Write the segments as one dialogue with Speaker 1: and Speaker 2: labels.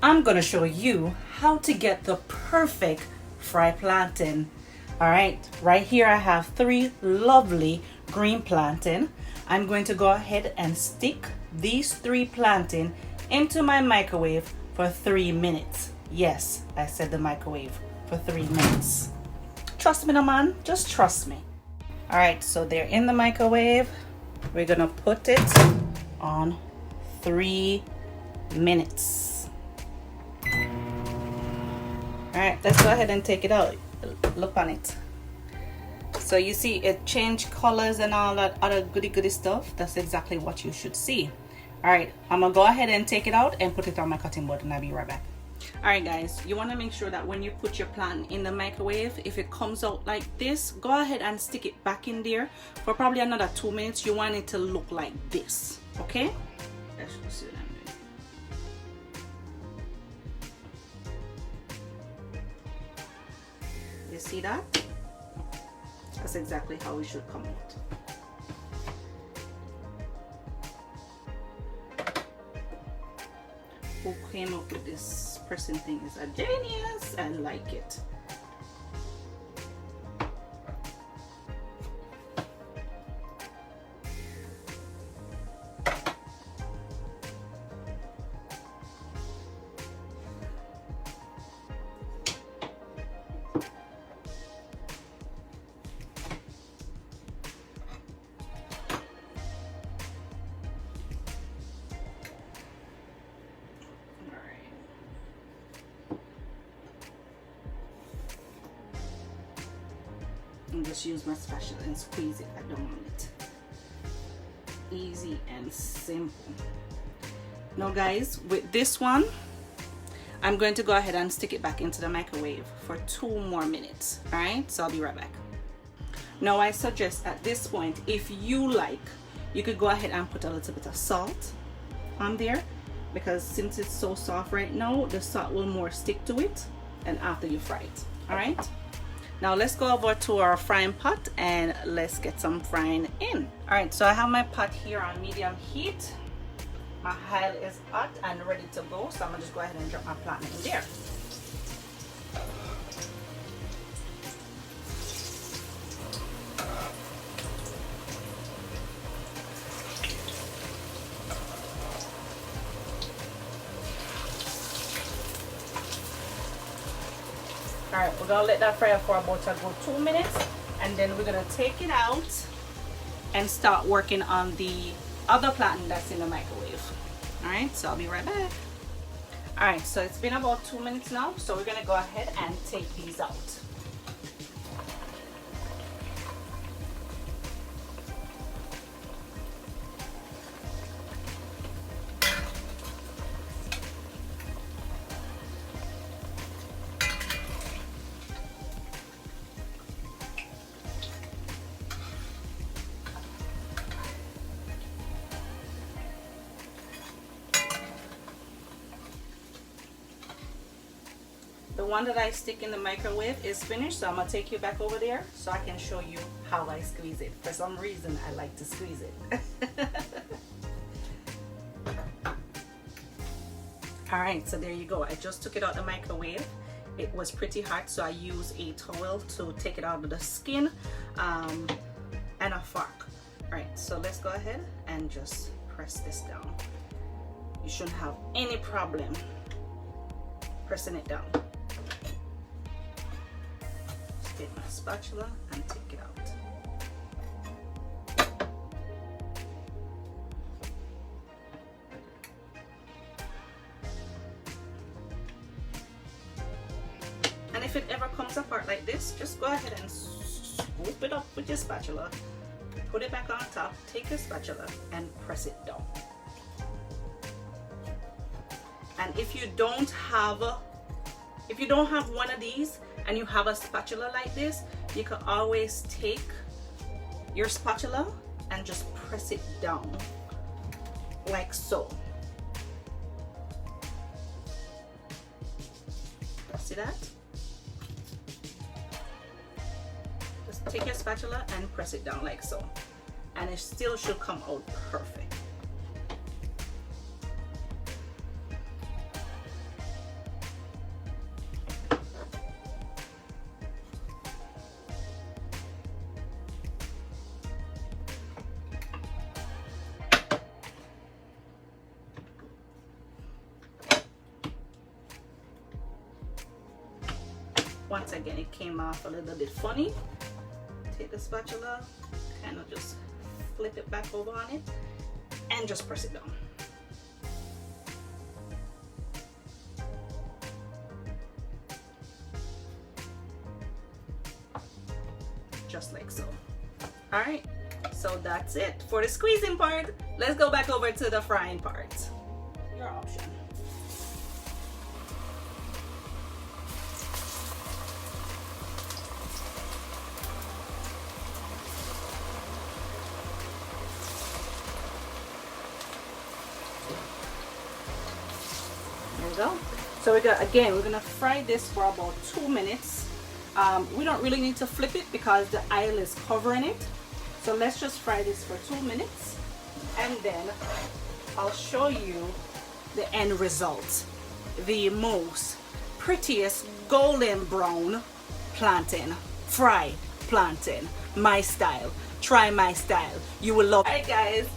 Speaker 1: I'm gonna show you how to get the perfect fried plantain. All right here I have 3 lovely green plantain. I'm going to go ahead and stick these 3 plantain into my microwave for 3 minutes. Yes, I said the microwave for 3 minutes. Trust me, no man, just trust me. All right, so they're in the microwave. We're gonna put it on 3 minutes. All right, let's go ahead and take it out. Look on it. So you see it changed colors and all that other goody stuff. That's exactly what you should see. All right, I'm gonna go ahead and take it out and put it on my cutting board, and I'll be right back. All right guys, you want to make sure that when you put your plantain in the microwave, if it comes out like this, go ahead and stick it back in there for probably another 2 minutes. You want it to look like this, okay? Let's see what I'm doing. You see that? That's exactly how it should come out. Who came up with this pressing thing is a genius. I like it. And just use my spatula and squeeze it at the moment. Easy and simple. Now guys, with this one, I'm going to go ahead and stick it back into the microwave for 2 more minutes. All right, so I'll be right back. Now I suggest at this point, if you like, you could go ahead and put a little bit of salt on there, because since it's so soft right now, the salt will more stick to it and after you fry it. All right, now let's go over to our frying pot and let's get some frying in. All right, so I have my pot here on medium heat. My oil is hot and ready to go, so I'm gonna just go ahead and drop my plantain in there. All right, we're gonna let that fry for about a good 2 minutes, and then we're gonna take it out and start working on the other plantain that's in the microwave. All right, so I'll be right back. All right, so it's been about 2 minutes now, so we're gonna go ahead and take these out. The one that I stick in the microwave is finished, so I'm gonna take you back over there so I can show you how I squeeze it. For some reason, I like to squeeze it. All right, so there you go. I just took it out the microwave. It was pretty hot, so I used a towel to take it out of the skin and a fork. All right, so let's go ahead and just press this down. You shouldn't have any problem pressing it down. Take my spatula and take it out. And if it ever comes apart like this, just go ahead and scoop it up with your spatula, put it back on top, take your spatula and press it down. And if you don't have one of these and you have a spatula like this, you can always take your spatula and just press it down like so. See that? Just take your spatula and press it down like so, and it still should come out perfect. Once again, it came off a little bit funny. Take the spatula, kind of just flip it back over on it, and just press it down. Just like so. All right, so that's it for the squeezing part. Let's go back over to the frying part. Your option. There we go. So we're gonna fry this for about 2 minutes. We don't really need to flip it because the oil is covering it. So let's just fry this for 2 minutes, and then I'll show you the end result. The most prettiest golden brown plantain, fried plantain, my style. Try my style. You will love it. Alright guys,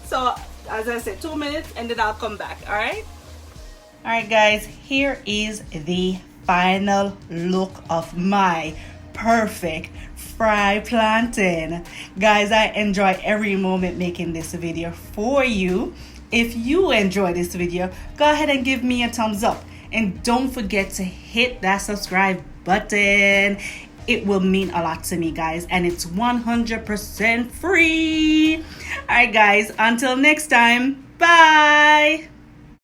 Speaker 1: so as I said, 2 minutes and then I'll come back. Alright guys, here is the final look of my perfect fried plantain. Guys, I enjoy every moment making this video for you. If you enjoy this video, go ahead and give me a thumbs up, and don't forget to hit that subscribe button. It will mean a lot to me, guys, and it's 100% free. All right guys, until next time, bye.